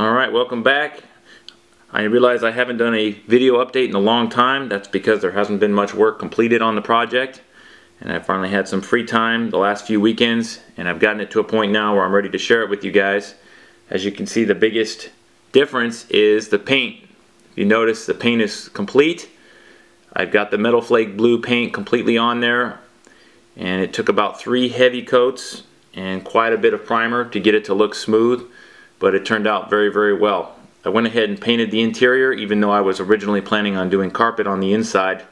Alright, welcome back. I realize I haven't done a video update in a long time. That's because there hasn't been much work completed on the project, and I finally had some free time the last few weekends, and I've gotten it to a point now where I'm ready to share it with you guys. As you can see, the biggest difference is the paint. If you notice, the paint is complete. I've got the Metal Flake blue paint completely on there, and it took about 3 heavy coats and quite a bit of primer to get it to look smooth, but it turned out very well. I went ahead and painted the interior, even though I was originally planning on doing carpet on the inside,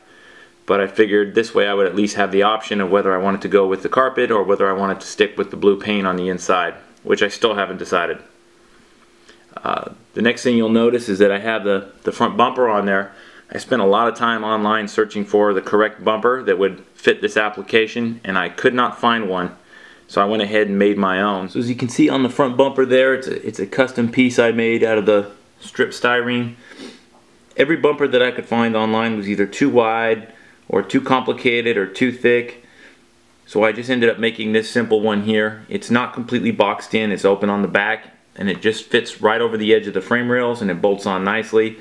but I figured this way I would at least have the option of whether I wanted to go with the carpet or whether I wanted to stick with the blue paint on the inside, which I still haven't decided. The next thing you'll notice is that I have the front bumper on there. I spent a lot of time online searching for the correct bumper that would fit this application, and I could not find one. So I went ahead and made my own. So as you can see on the front bumper there, it's a custom piece I made out of the strip styrene. Every bumper that I could find online was either too wide or too complicated or too thick. So I just ended up making this simple one here. It's not completely boxed in, it's open on the back, and it just fits right over the edge of the frame rails and it bolts on nicely.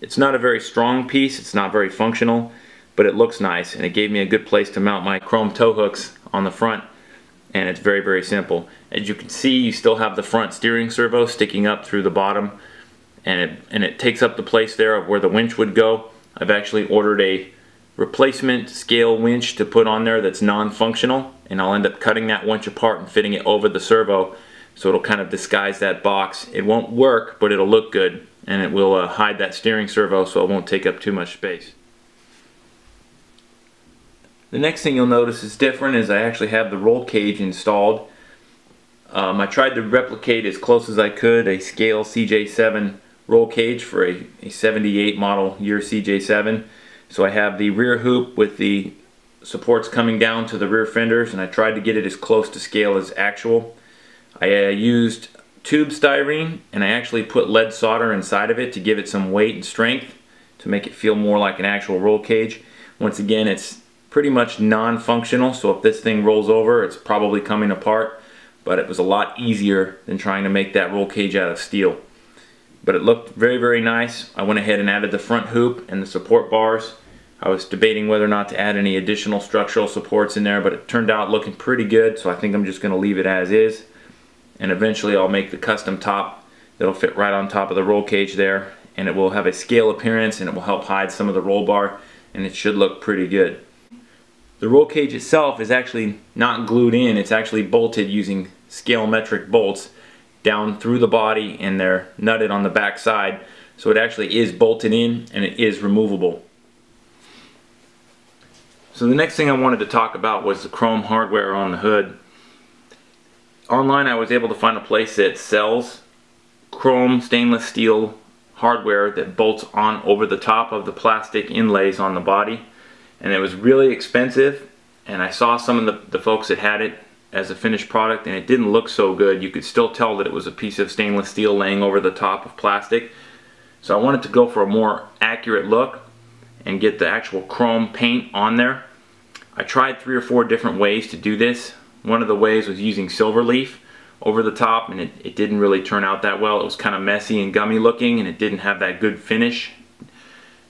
It's not a very strong piece, it's not very functional, but it looks nice, and it gave me a good place to mount my chrome tow hooks on the front. And it's very simple. As you can see, you still have the front steering servo sticking up through the bottom, and it takes up the place there of where the winch would go. I've actually ordered a replacement scale winch to put on there that's non-functional, and I'll end up cutting that winch apart and fitting it over the servo, so it'll kind of disguise that box. It won't work, but it'll look good, and it will hide that steering servo so it won't take up too much space. The next thing you'll notice is different is I actually have the roll cage installed. I tried to replicate as close as I could a scale CJ-7 roll cage for a 78 model year CJ-7. So I have the rear hoop with the supports coming down to the rear fenders, and I tried to get it as close to scale as actual. I used tube styrene, and I actually put lead solder inside of it to give it some weight and strength to make it feel more like an actual roll cage. Once again, it's pretty much non-functional, so if this thing rolls over, it's probably coming apart, but it was a lot easier than trying to make that roll cage out of steel. But it looked very nice. I went ahead and added the front hoop and the support bars. I was debating whether or not to add any additional structural supports in there, but it turned out looking pretty good, so I think I'm just going to leave it as is, and eventually I'll make the custom top that'll fit right on top of the roll cage there, and it will have a scale appearance, and it will help hide some of the roll bar, and it should look pretty good. The roll cage itself is actually not glued in, it's actually bolted using scale metric bolts down through the body, and they're nutted on the back side, so it actually is bolted in and it is removable. So the next thing I wanted to talk about was the chrome hardware on the hood. Online I was able to find a place that sells chrome stainless steel hardware that bolts on over the top of the plastic inlays on the body. And it was really expensive, and I saw some of the folks that had it as a finished product, and it didn't look so good. You could still tell that it was a piece of stainless steel laying over the top of plastic. So I wanted to go for a more accurate look and get the actual chrome paint on there. I tried 3 or 4 different ways to do this. One of the ways was using silver leaf over the top, and it didn't really turn out that well. It was kind of messy and gummy looking, and it didn't have that good finish.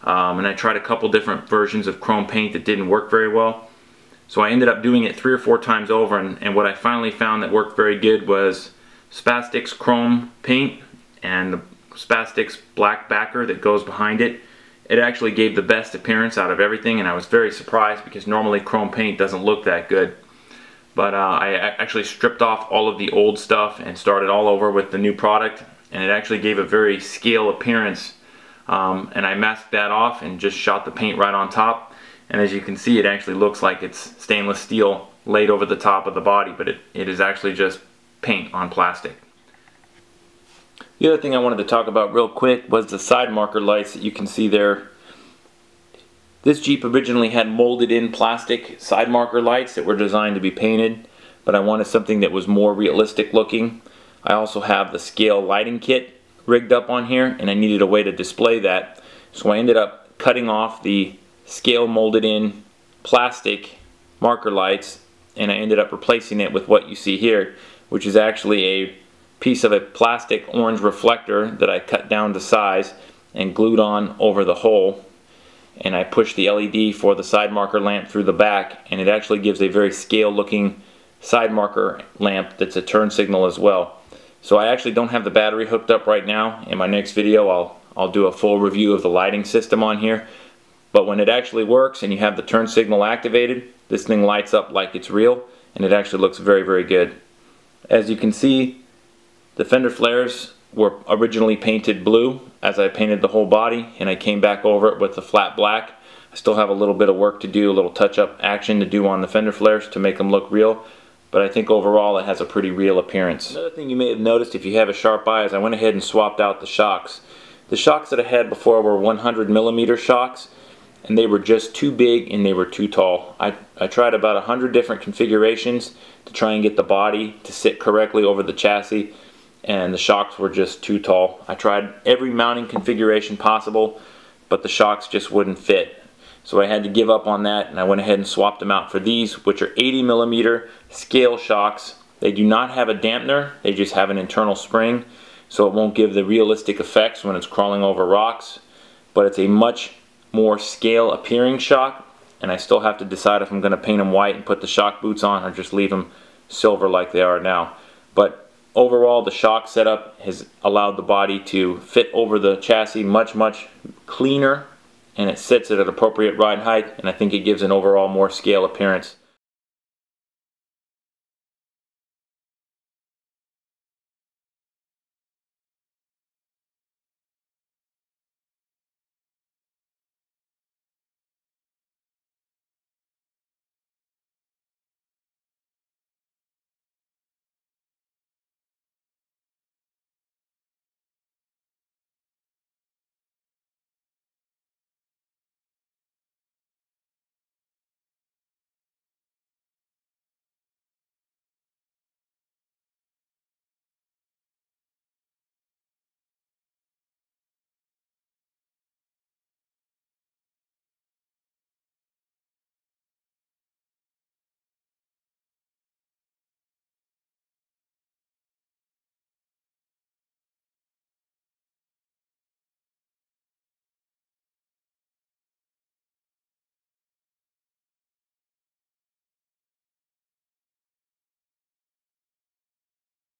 And I tried a couple different versions of chrome paint that didn't work very well. So I ended up doing it 3 or 4 times over, and what I finally found that worked very good was Spastix chrome paint and the Spastix black backer that goes behind it. It actually gave the best appearance out of everything, and I was very surprised because normally chrome paint doesn't look that good. But I actually stripped off all of the old stuff and started all over with the new product, and it actually gave a very scale appearance. And I masked that off and just shot the paint right on top, and as you can see, it actually looks like it's stainless steel laid over the top of the body, but it is actually just paint on plastic. The other thing I wanted to talk about real quick was the side marker lights that you can see there. This Jeep originally had molded in plastic side marker lights that were designed to be painted, but I wanted something that was more realistic looking. I also have the scale lighting kit rigged up on here, and I needed a way to display that, so I ended up cutting off the scale molded in plastic marker lights, and I ended up replacing it with what you see here, which is actually a piece of a plastic orange reflector that I cut down to size and glued on over the hole, and I pushed the LED for the side marker lamp through the back, and it actually gives a very scale looking side marker lamp that's a turn signal as well. So I actually don't have the battery hooked up right now. In my next video I'll do a full review of the lighting system on here, but when it actually works and you have the turn signal activated, this thing lights up like it's real, and it actually looks very, very good. As you can see, the Fender Flares were originally painted blue as I painted the whole body, and I came back over it with the flat black. I still have a little bit of work to do, a little touch-up action to do on the Fender Flares to make them look real, but I think overall it has a pretty real appearance. Another thing you may have noticed if you have a sharp eye is I went ahead and swapped out the shocks. The shocks that I had before were 100mm shocks, and they were just too big and they were too tall. I tried about 100 different configurations to try and get the body to sit correctly over the chassis, and the shocks were just too tall. I tried every mounting configuration possible, but the shocks just wouldn't fit. So I had to give up on that, and I went ahead and swapped them out for these, which are 80mm scale shocks. They do not have a dampener, they just have an internal spring, so it won't give the realistic effects when it's crawling over rocks, but it's a much more scale appearing shock, and I still have to decide if I'm going to paint them white and put the shock boots on or just leave them silver like they are now. But overall, the shock setup has allowed the body to fit over the chassis much cleaner, and it sits at an appropriate ride height, and I think it gives an overall more scale appearance.